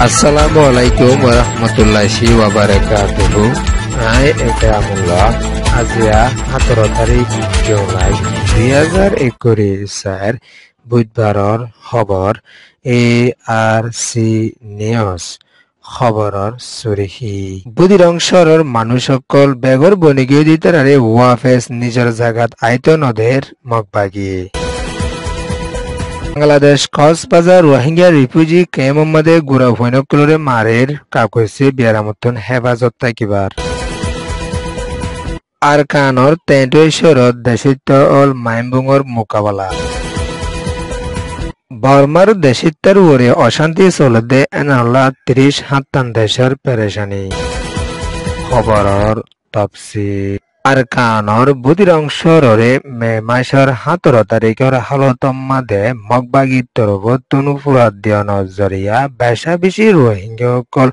Assalamualaikum warahmatullahi wabarakatuh. Hai Ekramullah. Azia 17 তারিখ জুলাই 2021 বুধবাৰৰ খবৰ ARC নিউজ খবৰৰ চুৰিহি বুদ্ধিৰংশৰৰ মানুহসকল বেগৰ বনিগি দিতাৰে ওয়াফেস নিজৰ জাগাত আইত নদের মগবাগি বাংলাদেশ কক্সবাজার রোহিঙ্গা রিফিউজি ক্যাম্প মধ্যে গুড়া ভৈনকলরে মারের কাকইছে বিয়ারামতন হেফাজত থাকিবার আরকানর তেন্টেশ্বরত দেশিত্ব অল মাইমবুঙর মোকাবেলা বর্মার দেশিত্বের ওরে অশান্তি চলতে এনালা 30 হাত্তান দেশের পেরেশানি খবরর তফসিল আরকানর বুদ্ধিরংশরে মে মাসের 17 তারিখের হালতম মাদে মগবাগি তরবতুন ফুরাদিয় নজরিয়া বেশা বেশি রোহিঙ্গাসকল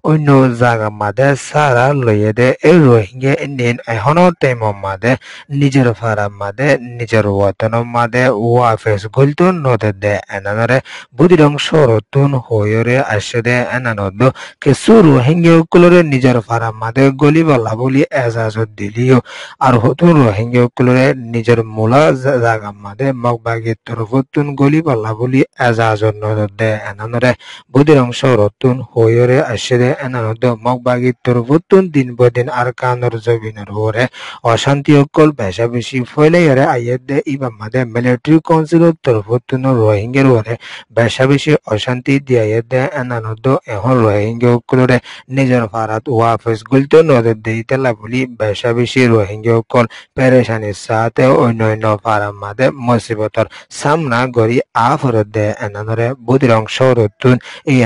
অন্য জায়গা মাদে সারা লইয়ে দে এই রোহিঙ্গা ইন্ডিয়ান এখনো টাইম মাদে নিজের ফারা মাদে নিজের ওয়াতন মাদে ওয়াফেস গলতুন নদে দে এনানরে বুদ্ধিরংশরতুন হইরে আসে দে এনানদ কিছু রোহিঙ্গাসকলরে নিজের ফারা মাদে গলি বলা বলি এজাজত দিলিও আর হতুন রোহিঙ্গাসকলরে নিজের মূলা জায়গা মাদে মগবাগি তরফতুন গলি বলা বলি এজাজত নদে এনানরে বুদ্ধিরংশরতুন হইরে আসে দে এনানদ মগবাগি তরফতুন দিন বদিন আর কানর জবিনের ওরে অশান্তি সকল বেশা বেশি ফয়লাইরে আইয়ে দে ইবা মাদে মিলিটারি কাউন্সিলের তরফতুন রোহিঙ্গার ওরে বেশা বেশি অশান্তি দিয়ে দে এনানদ এখন রোহিঙ্গাসকলরে নিজের ফারাত ওয়াফেস গলতে নদে দিতেলা বলি বেশা বেশি রোহিঙ্গাসকল পেরেশানির সাথে অন্যান্য ফারাম মাদে মুসিবতর সামনা করি আফরত দে এনানরে বুদ্ধিরংশরতুন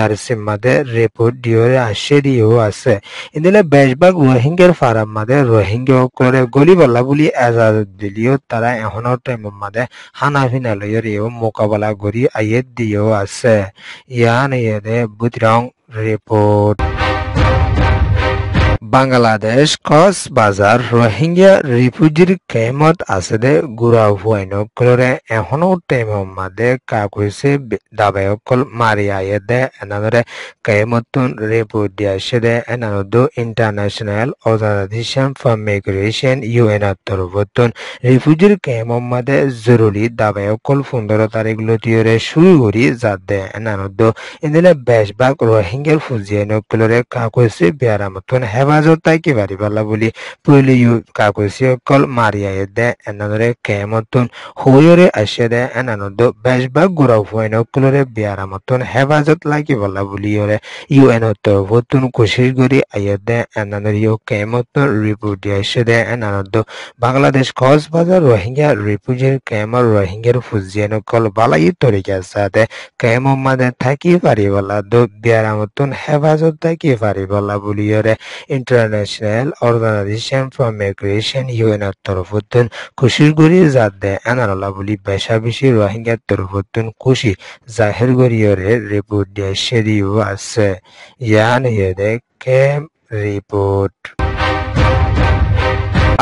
ARC মাদে রিপোর্ট দিওরে আসে দিও আছে ইদিলে বেশভাগ রোহিঙ্গার ফারাম মাদে রোহিঙ্গাসকলরে গলি বলা বলি এজাজত দিলিও তারা এখনো টাইম মাদে হানাফিনা লইয়েও মোকাবেলা করি আইয়ে দিও আছে ইয়ান ইয়ে বুদ্ধিরং রিপোর্ট বাংলাদেশ কক্সবাজার রোহিঙ্গা রিফিউজির ক্যাম্পত আছে দে গুড়া ভৈনকলরে এখনো টাইম মাদে কাকইছে দাবায়কল মারি আইয়ে দে এনানরে ক্যাম্পতন রিপোর্ট দিয়ে আসে দে এনানদ International organisation for migration UN তরফতুন রিফিউজির ক্যাম্প মাদে জরুরি দাবায়কল 15 তারিখ লতিরে শুরু করি যাত দে এনানদ ইদিলে বেশভাগ রোহিঙ্গার ফুজিয়ানকলরে কাকইছে বিয়ারামতন হেফাজত কি বাড়ি পালা বলি পইলে কাকইছে কল মারিয়া দে এনানরে কেমতন হইরে আসে দে এনানদ বেশভাগ গুড়া ভৈনকলরে বিয়ারামতন হেফাজত লাগি বলা বলি ওরে UN তরফতুন কোশিশ করি আইয়ে দে এনানরিও কেমতন রিপোর্ট দিয়ে আসে দে এনানদ বাংলাদেশ কক্সবাজার রোহিঙ্গা রিফিউজির ক্যাম্পর রোহিঙ্গার ফুজিয়ানকল বালাই তরিকা সাথে ক্যাম্প মাদে থাকি পারি বলা দো বিয়ারামতন হেফাজত থাকি পারি বলা বলি ওরে international organisation for migration UN তরফতুন খুশি করি যাত দে এনারলা বলি বেশা বেশি রোহিঙ্গার তরফতুন খুশি জাহির করিয়রে রিপোর্ট দিয়ে সেদিও আছে ইয়ান ইয়ে ক্যাম্প রিপোর্ট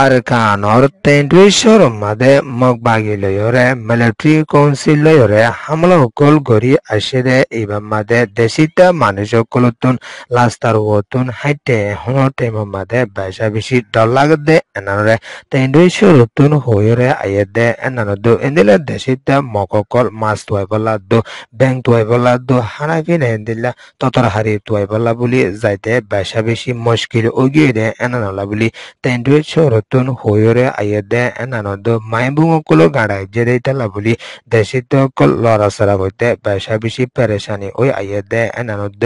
আরকানর তেন্টেশ্বর মাদে মগবাগি লয়রে মিলিটারি কাউন্সিল লয়রে হামলা সকল গড়ি আসে দে ইবা মাদে দেশিতা মানুষ সকলতুন লাস্তার ওতুন হাইটে হন টাইম মাদে বেশা বেশি ডর লাগে দে এনারে তেন্টেশ্বরতুন হইরে আইয়ে দে এনানদ এন্দিলে দেশিতা মককল মাছ তুয়াইবলা দো ব্যাংক তুয়াইবলা দো হানাফিন এন্দিলা ততর হারি তুয়াইবলা বলি যাইতে বেশা বেশি মুশকিল ওগিয়ে দে এনানলা বলি তেন্টেশ্বর তুন হইরে আইয়ে দে এনানদ মাইবুঙকল গাড়াই যে দেইতালা বলি দেশিত কল লড়াছড়া হইতে বেশা বেশি পেরেশানি ওই আইয়ে দে এনানদ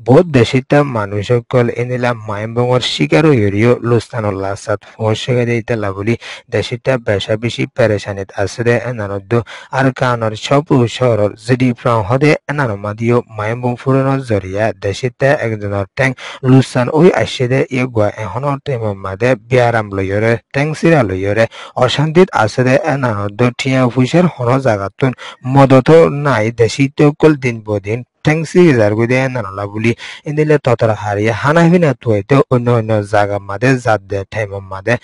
বহুত দেশিত মানুষ সকল এনিলা মাইবুঙর শিকার হইরিও লুস্তানুল্লাহ সাত ফসে দেইতালা বলি দেশিতা বেশা বেশি পেরেশানিত আছে দে এনানদ আর কানর সব শহর যদি প্রাণ হদে এনানমাদিও মাইবুং ফুরনের জরিয়া দেশিতা একজনের ট্যাং লুস্তান ওই আসে দে ইগুয়া এখনো টাইম মাদে বিয়ারাম লইরে ট্যাংসিরা লইরে অশান্তিত আছে দে এনানদ ঠিয়া ফুসের হন জাগাতুন মদত নাই দেশিত কল দিন বদিন ঠেংসি যার গুদে নানলা বলি ইন্দিলে ততর হারিয়ে হানাহিনা তুইতে অন্য জায়গা মাদে জাত দে ঠাইম মাদে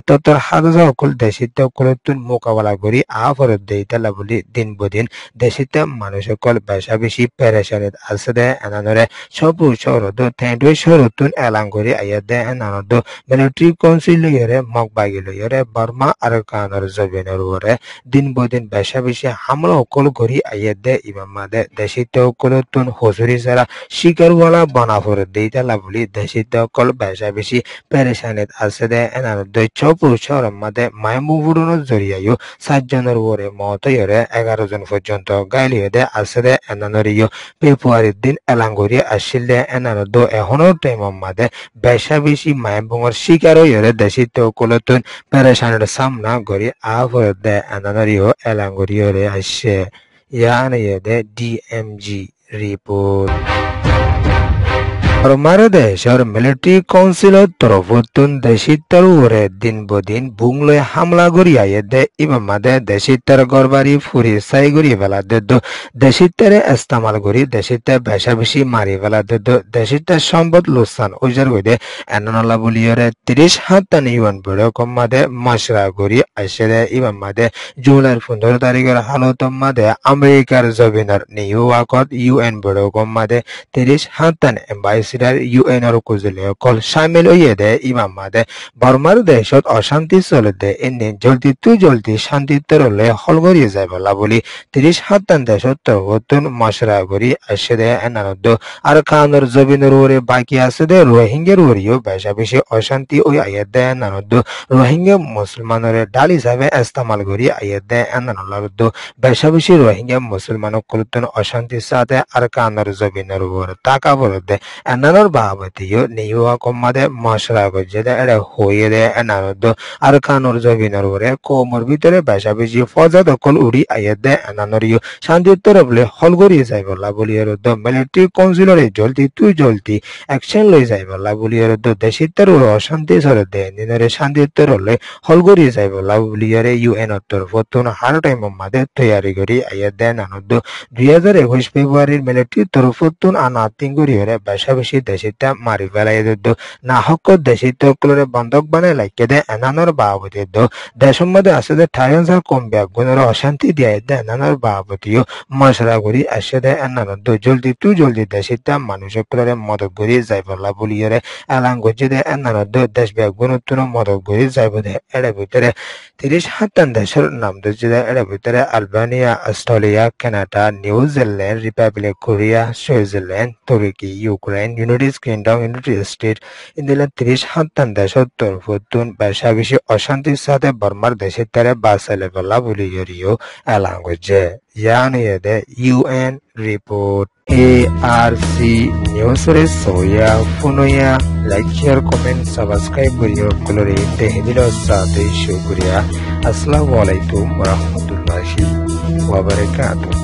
ততর হাদা অকল দেশিতে অকল তুন মোকাবেলা করি আফরত দেইতালা বলি দিন বদিন দেশিতে মানুষ অকল বেশা বেশি পেরেশানিত আছে দে এনানরে সব শহরত থেঁটুই শহরতুন এলাং করি আইয়া দে এনানত মিলিটারি কাউন্সিল লইরে মগ বাগি লইরে বর্মা আর কানর জবিনের উপরে দিন বদিন বেশা বেশি হামলা অকল করি আইয়া দে ইমাম মাদে দেশিতে অকল তুন হজুরি সারা শিকারওয়ালা বানাফর দেইতালা বলি দেশিতে অকল বেশা বেশি পেরেশানিত আছে দে এনানত সব শহরের মাদে মায়ামুবুরনের জরিয়ায়ও 7 জনের উপরে মত হইরে 11 জন পর্যন্ত গাইলি হয়ে আছে দে এনানরিও ফেব্রুয়ারির দিন এলাং করি আসছিল দে এনানত এখনো টাইমের মাদে বেশা বেশি মায়ামুবুর শিকার হইরে দেশিতে অকল তুন পেরেশানির সামনা করি আফর দে এনানরিও এলাং করি হয়ে আসছে ইয়ানে দে ডিএমজি রিপোর্ট Armare দেশের মিলিটারি কাউন্সিলের তরফতুন দেশিত্তর উপরে দিন বদিন বুংলয় হামলা করিয়াইয়ে দে ইমামাদে দেশিত্তর গড়বাড়ি ফুরি চাই করি ফেলা দে দেশিত্তরে ইস্তেমাল করি দেশিত্তে বেশা বেশি মারি ফেলা দে দেশিত্তের সম্পদ লোকসান উজার কই দে এনানলা বলিয়রে 30 হাত টানি ইউন বড় কম্মাদে মশরা করি আসে দে ইমামাদে জুলাই 15 তারিখের হালত মাদে আমেরিকার জবিনার নিউ ওয়াকত ইউএন বড় কম্মাদে 30 হাত টান এম্বাসি ইউএনর কুজলে কল শামিল হইয়ে দে ইমাম মাদে বর্মার দেশত অশান্তি চলে দে এনে জলদি শান্তি তরলে হল করিয়ে যায় বলা বলি 30 হাতান দেশত তরবতুন মশরা করি আসে দে এনানদ আর কানর জবিনের ওরে বাকি আছে দে রোহিঙ্গার ওরিও বেশা বেশি অশান্তি ওই আইয়ে দে এনানদ রোহিঙ্গা মুসলমানের ডাল হিসাবে ইস্তেমাল করি আইয়ে দে এনানদ বেশা বেশি রোহিঙ্গা মুসলমান কলতুন অশান্তির সাথে আর কানর জবিনের ওর টাকা বলে দে এনানোর বাবতিও নিউয়া কম্মাদে মশরা গজে দে এরে হইয়ে দে এনানদ আর কানোর জবিনের ওরে কোমর ভিতরে বেশা বেশি ফজা দখল উড়ি আইয়ে দে এনানোরিও শান্তিত্তর বলে হল করিয়ে যাই বলা বলি এর মিলিটারি কাউন্সিলরে জলদি অ্যাকশন লই যাই বলা বলি এর দেশিত্তর অশান্তি সরে দে নিনরে শান্তিত্তর হলে হল করিয়ে যাই বলা বলি এর ইউএন তরফতুন হার টাইম মাদে তৈয়ারি করি আইয়ে দে এনানদ 2021 ফেব্রুয়ারির মিলিটারি তরফতুন আনাতিং করি এর বেশা বেশি দেশিতা মারি ফেলাই দে না হক দেশিত কলরে বন্ধক বানাই লাইকে দে এনানোর বাবতি দেশের মধ্যে আছে দে ঠাইনসার কম ব্যাগুনের অশান্তি দিয়ে দে এনানোর বাবতিও মশরা করি আসে দে এনানোর জলদি দেশিতা মানুষের কলরে মদত করি যাই বলা বলিয়ে এলাং গজে দে এনানোর দেশ ব্যাগুনের মদত করি যাইব দে এর ভিতরে 30 হাতান দেশের নাম দিচ্ছে দে এর ভিতরে Albania Australia Canada New Zealand Republic Korea Switzerland তুর্কি Ukraine United Kingdom United State ইন্দিলা 30 হাতান দেশের তরফতুন বেশা বেশি অশান্তির সাথে বর্মার দেশের তারে বাঁচালে বলা বলি ইয়রিও এলাং গজে ইয়ানি দে ইউএন রিপোর্ট ARC নিউজ রে সোয়া ফুনোয়া লাইক শেয়ার কমেন্ট সাবস্ক্রাইব করিও কলরে তেহদিল সাথে শুকরিয়া আসসালামু আলাইকুম ওয়া রাহমাতুল্লাহি ওয়া বারাকাতুহু।